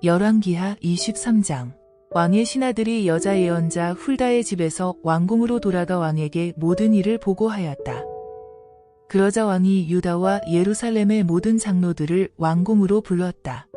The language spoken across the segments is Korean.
열왕기하 23장. 왕의 신하들이 여자 예언자 훌다의 집에서 왕궁으로 돌아가 왕에게 모든 일을 보고하였다. 그러자 왕이 유다와 예루살렘의 모든 장로들을 왕궁으로 불렀다.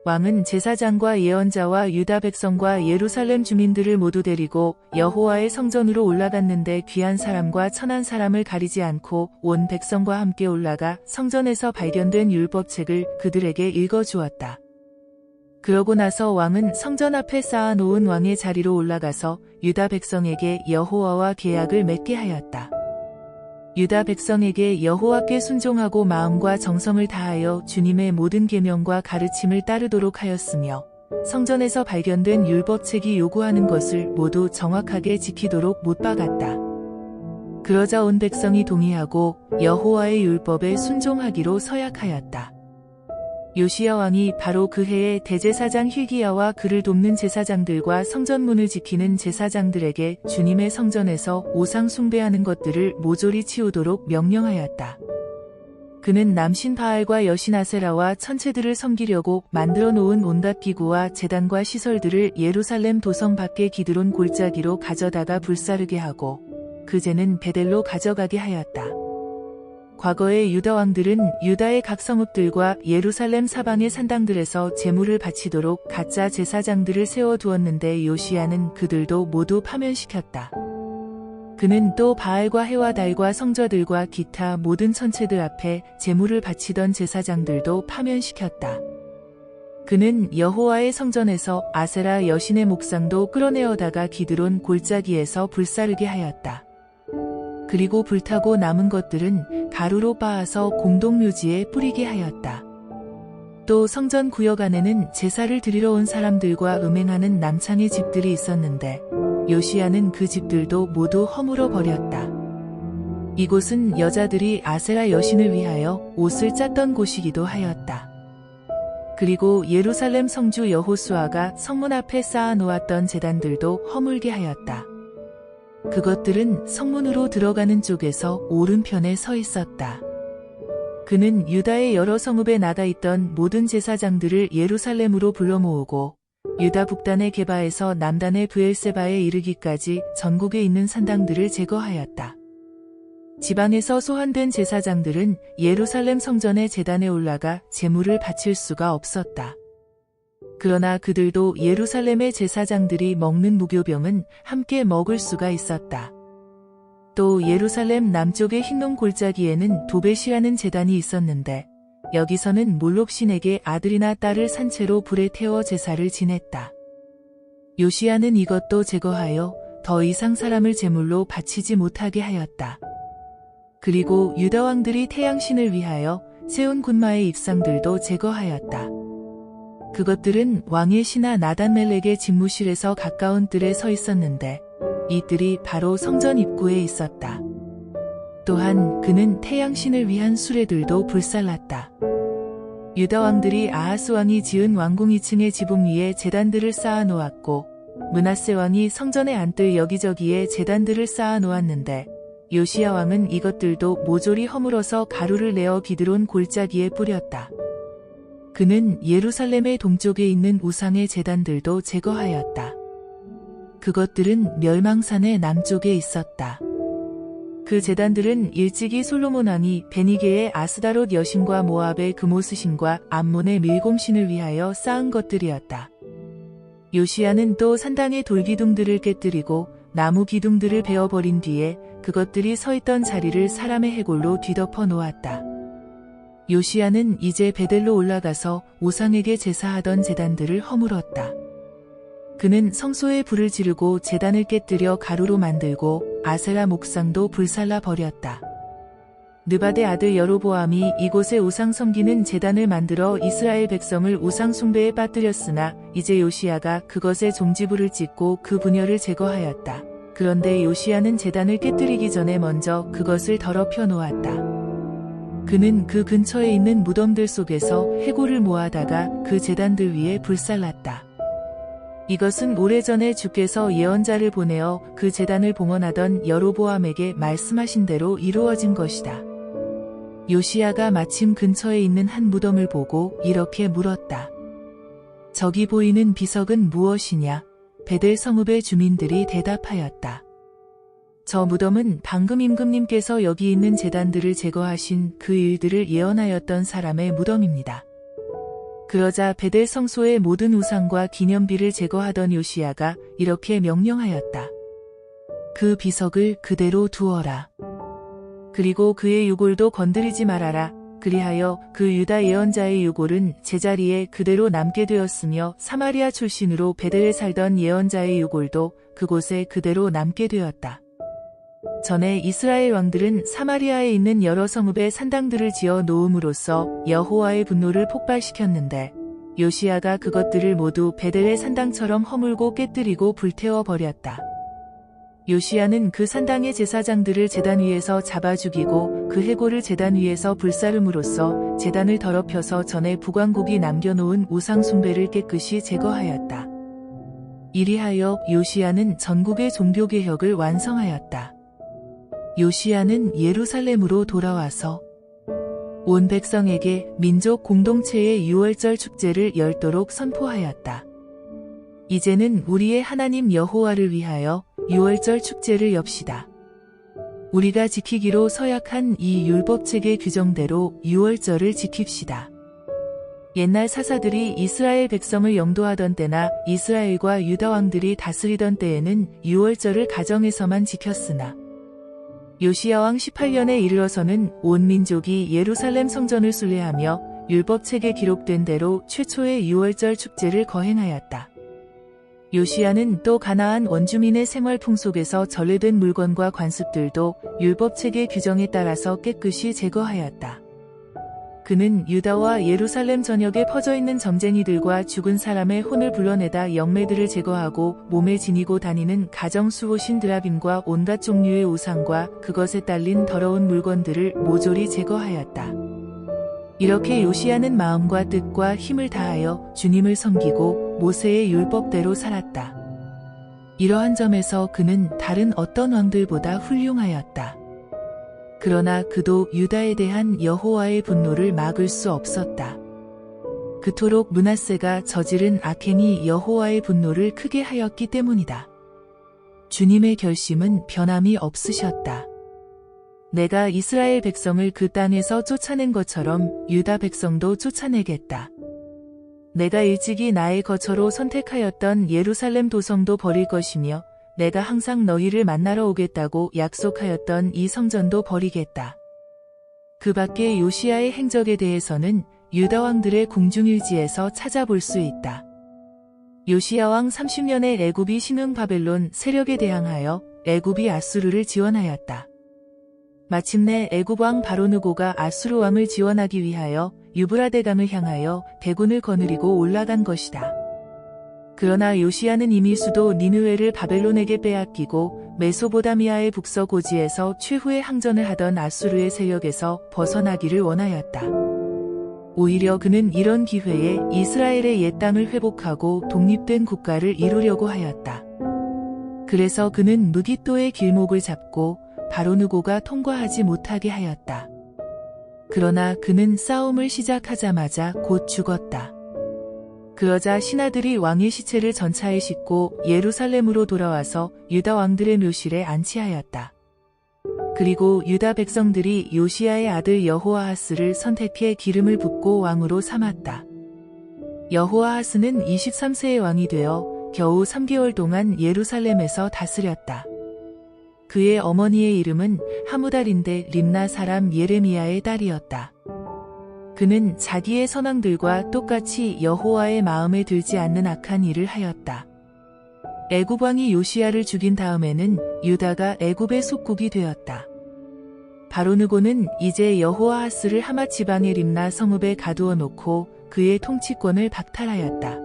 왕은 제사장과 예언자와 유다 백성과 예루살렘 주민들을 모두 데리고 여호와의 성전으로 올라갔는데 귀한 사람과 천한 사람을 가리지 않고 온 백성과 함께 올라가 성전에서 발견된 율법책을 그들에게 읽어주었다. 그러고 나서 왕은 성전 앞에 쌓아놓은 왕의 자리로 올라가서 유다 백성에게 여호와와 계약을 맺게 하였다. 유다 백성에게 여호와께 순종하고 마음과 정성을 다하여 주님의 모든 계명과 가르침을 따르도록 하였으며 성전에서 발견된 율법책이 요구하는 것을 모두 정확하게 지키도록 못 박았다. 그러자 온 백성이 동의하고 여호와의 율법에 순종하기로 서약하였다. 요시야 왕이 바로 그 해에 대제사장 힐기야와 그를 돕는 제사장들과 성전문을 지키는 제사장들에게 주님의 성전에서 우상 숭배하는 것들을 모조리 치우도록 명령하였다. 그는 남신 바알과 여신 아세라와 천체들을 섬기려고 만들어 놓은 온갖 기구와 제단과 시설들을 예루살렘 도성 밖의 기드론 골짜기로 가져다가 불사르게 하고 그제는 베델로 가져가게 하였다. 과거의 유다 왕들은 유다의 각 성읍들과 예루살렘 사방의 산당들에서 제물을 바치도록 가짜 제사장들을 세워두었는데 요시야는 그들도 모두 파면시켰다. 그는 또 바알과 해와 달과 성좌들과 기타 모든 천체들 앞에 제물을 바치던 제사장들도 파면시켰다. 그는 여호와의 성전에서 아세라 여신의 목상도 끌어내어다가 기드론 골짜기에서 불사르게 하였다. 그리고 불타고 남은 것들은 가루로 빻아서 공동묘지에 뿌리게 하였다. 또 성전 구역 안에는 제사를 드리러 온 사람들과 음행하는 남창의 집들이 있었는데 요시야는 그 집들도 모두 허물어 버렸다. 이곳은 여자들이 아세라 여신을 위하여 옷을 짰던 곳이기도 하였다. 그리고 예루살렘 성주 여호수아가 성문 앞에 쌓아놓았던 제단들도 허물게 하였다. 그것들은 성문으로 들어가는 쪽에서 오른편에 서 있었다. 그는 유다의 여러 성읍에 나가 있던 모든 제사장들을 예루살렘으로 불러 모으고 유다 북단의 게바에서 남단의 브엘세바에 이르기까지 전국에 있는 산당들을 제거하였다. 지방에서 소환된 제사장들은 예루살렘 성전의 제단에 올라가 제물을 바칠 수가 없었다. 그러나 그들도 예루살렘의 제사장들이 먹는 무교병은 함께 먹을 수가 있었다. 또 예루살렘 남쪽의 흰놈 골짜기에는 도벳이라는 제단이 있었는데 여기서는 몰록신에게 아들이나 딸을 산채로 불에 태워 제사를 지냈다. 요시야는 이것도 제거하여 더 이상 사람을 제물로 바치지 못하게 하였다. 그리고 유다 왕들이 태양신을 위하여 세운 군마의 입상들도 제거하였다. 그것들은 왕의 신하 나단멜렉의 집무실에서 가까운 뜰에 서 있었는데 이 뜰이 바로 성전 입구에 있었다. 또한 그는 태양신을 위한 수레들도 불살랐다. 유다 왕들이 아하스 왕이 지은 왕궁 2층의 지붕 위에 제단들을 쌓아 놓았고 므낫세 왕이 성전의 안뜰 여기저기에 제단들을 쌓아 놓았는데 요시야 왕은 이것들도 모조리 허물어서 가루를 내어 기드론 골짜기에 뿌렸다. 그는 예루살렘의 동쪽에 있는 우상의 제단들도 제거하였다. 그것들은 멸망산의 남쪽에 있었다. 그 제단들은 일찍이 솔로몬 왕이 베니게의 아스다롯 여신과 모압의 그모스신과 암몬의 밀곰신을 위하여 쌓은 것들이었다. 요시야는 또 산당의 돌기둥들을 깨뜨리고 나무 기둥들을 베어버린 뒤에 그것들이 서 있던 자리를 사람의 해골로 뒤덮어 놓았다. 요시야는 이제 베델로 올라가서 우상에게 제사하던 제단들을 허물었다. 그는 성소에 불을 지르고 제단을 깨뜨려 가루로 만들고 아세라 목상도 불살라 버렸다. 느바데 아들 여로보암이 이곳에 우상 섬기는 제단을 만들어 이스라엘 백성을 우상 숭배에 빠뜨렸으나 이제 요시야가 그것에 종지부를 찍고 그 분열을 제거하였다. 그런데 요시야는 제단을 깨뜨리기 전에 먼저 그것을 더럽혀 놓았다. 그는 그 근처에 있는 무덤들 속에서 해골을 모아다가 그 제단들 위에 불살랐다. 이것은 오래전에 주께서 예언자를 보내어 그 제단을 봉헌하던 여로보암에게 말씀하신 대로 이루어진 것이다. 요시야가 마침 근처에 있는 한 무덤을 보고 이렇게 물었다. 저기 보이는 비석은 무엇이냐? 베델 성읍의 주민들이 대답하였다. 저 무덤은 방금 임금님께서 여기 있는 제단들을 제거하신 그 일들을 예언하였던 사람의 무덤입니다. 그러자 베델 성소의 모든 우상과 기념비를 제거하던 요시야가 이렇게 명령하였다. 그 비석을 그대로 두어라. 그리고 그의 유골도 건드리지 말아라. 그리하여 그 유다 예언자의 유골은 제자리에 그대로 남게 되었으며 사마리아 출신으로 베델에 살던 예언자의 유골도 그곳에 그대로 남게 되었다. 전에 이스라엘 왕들은 사마리아에 있는 여러 성읍에 산당들을 지어 놓음으로써 여호와의 분노를 폭발시켰는데 요시야가 그것들을 모두 베델의 산당처럼 허물고 깨뜨리고 불태워 버렸다. 요시야는 그 산당의 제사장들을 제단 위에서 잡아 죽이고 그 해골을 제단 위에서 불사름으로써 제단을 더럽혀서 전에 북왕국이 남겨놓은 우상 숭배를 깨끗이 제거하였다. 이리하여 요시야는 전국의 종교개혁을 완성하였다. 요시야는 예루살렘으로 돌아와서 온 백성에게 민족 공동체의 유월절 축제를 열도록 선포하였다. 이제는 우리의 하나님 여호와를 위하여 유월절 축제를 엽시다. 우리가 지키기로 서약한 이 율법책의 규정대로 유월절을 지킵시다. 옛날 사사들이 이스라엘 백성을 영도하던 때나 이스라엘과 유다 왕들이 다스리던 때에는 유월절을 가정에서만 지켰으나 요시야 왕 18년에 이르러서는 온 민족이 예루살렘 성전을 순례하며 율법책에 기록된 대로 최초의 유월절 축제를 거행하였다. 요시야는 또 가나안 원주민의 생활 풍속에서 전래된 물건과 관습들도 율법책의 규정에 따라서 깨끗이 제거하였다. 그는 유다와 예루살렘 전역에 퍼져있는 점쟁이들과 죽은 사람의 혼을 불러내다 영매들을 제거하고 몸에 지니고 다니는 가정수호신 드라빔과 온갖 종류의 우상과 그것에 딸린 더러운 물건들을 모조리 제거하였다. 이렇게 요시야는 마음과 뜻과 힘을 다하여 주님을 섬기고 모세의 율법대로 살았다. 이러한 점에서 그는 다른 어떤 왕들보다 훌륭하였다. 그러나 그도 유다에 대한 여호와의 분노를 막을 수 없었다. 그토록 므낫세가 저지른 악행이 여호와의 분노를 크게 하였기 때문이다. 주님의 결심은 변함이 없으셨다. 내가 이스라엘 백성을 그 땅에서 쫓아낸 것처럼 유다 백성도 쫓아내겠다. 내가 일찍이 나의 거처로 선택하였던 예루살렘 도성도 버릴 것이며 내가 항상 너희를 만나러 오겠다고 약속하였던 이 성전도 버리겠다. 그 밖에 요시야의 행적에 대해서는 유다 왕들의 궁중일지에서 찾아볼 수 있다. 요시야 왕 30년에 애굽이 신흥 바벨론 세력에 대항하여 애굽이 아수르를 지원하였다. 마침내 애굽 왕 바로느고가 아수르 왕을 지원하기 위하여 유브라데강을 향하여 대군을 거느리고 올라간 것이다. 그러나 요시야는 이미 수도 니느웨를 바벨론에게 빼앗기고 메소보다미아의 북서고지에서 최후의 항전을 하던 아수르의 세력에서 벗어나기를 원하였다. 오히려 그는 이런 기회에 이스라엘의 옛 땅을 회복하고 독립된 국가를 이루려고 하였다. 그래서 그는 무깃도의 길목을 잡고 바로느고가 통과하지 못하게 하였다. 그러나 그는 싸움을 시작하자마자 곧 죽었다. 그러자 신하들이 왕의 시체를 전차에 싣고 예루살렘으로 돌아와서 유다 왕들의 묘실에 안치하였다. 그리고 유다 백성들이 요시야의 아들 여호아하스를 선택해 기름을 붓고 왕으로 삼았다. 여호아하스는 23세의 왕이 되어 겨우 3개월 동안 예루살렘에서 다스렸다. 그의 어머니의 이름은 하무달인데 림나 사람 예레미야의 딸이었다. 그는 자기의 선왕들과 똑같이 여호와의 마음에 들지 않는 악한 일을 하였다. 애굽 왕이 요시야를 죽인 다음에는 유다가 애굽의 속국이 되었다. 바로느고는 이제 여호아하스를 하맛 지방의 림나 성읍에 가두어 놓고 그의 통치권을 박탈하였다.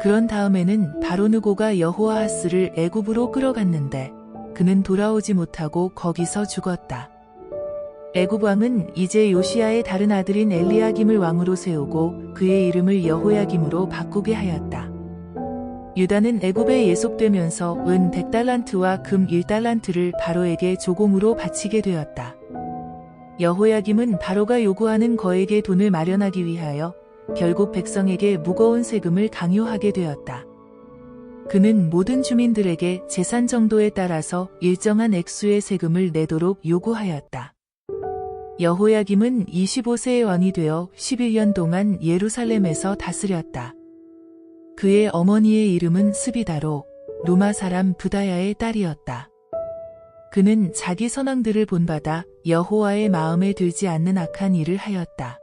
그런 다음에는 바로느고가 여호아하스를 애굽으로 끌어갔는데 그는 돌아오지 못하고 거기서 죽었다. 애굽 왕은 이제 요시야의 다른 아들인 엘리야김을 왕으로 세우고 그의 이름을 여호야김으로 바꾸게 하였다. 유다는 애굽에 예속되면서 은 100달란트와 금 1달란트를 바로에게 조공으로 바치게 되었다. 여호야김은 바로가 요구하는 거액의 돈을 마련하기 위하여 결국 백성에게 무거운 세금을 강요하게 되었다. 그는 모든 주민들에게 재산 정도에 따라서 일정한 액수의 세금을 내도록 요구하였다. 여호야김은 25세의 왕이 되어 11년 동안 예루살렘에서 다스렸다. 그의 어머니의 이름은 스비다로 루마 사람 부다야의 딸이었다. 그는 자기 선왕들을 본받아 여호와의 마음에 들지 않는 악한 일을 하였다.